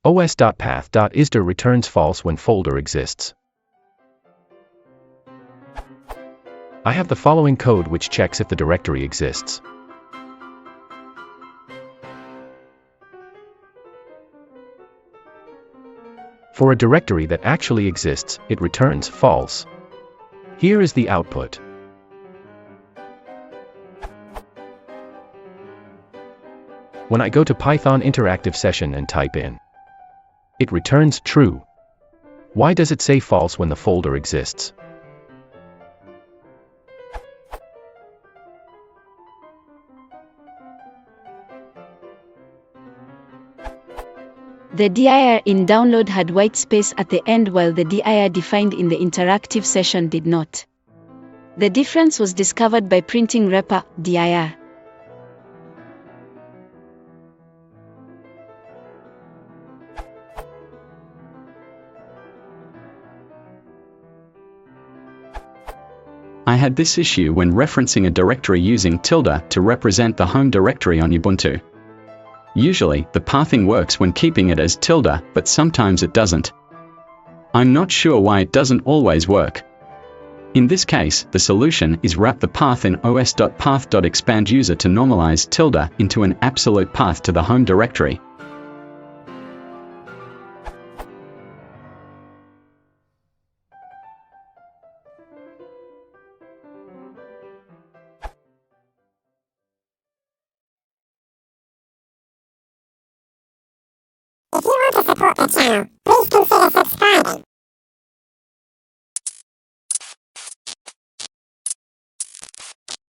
Os.Path.Isdir returns false when folder exists. I have the following code which checks if the directory exists. For a directory that actually exists, it returns false. Here is the output. When I go to Python interactive session and type in, it returns true. Why does it say false when the folder exists? The dir in download had white space at the end while the dir defined in the interactive session did not. The difference was discovered by printing repr dir. I had this issue when referencing a directory using tilde to represent the home directory on Ubuntu. Usually, the pathing works when keeping it as tilde, but sometimes it doesn't. I'm not sure why it doesn't always work. In this case, the solution is wrap the path in Os.Path.Expand user to normalize tilde into an absolute path to the home directory. If you want to support the channel, please consider subscribing.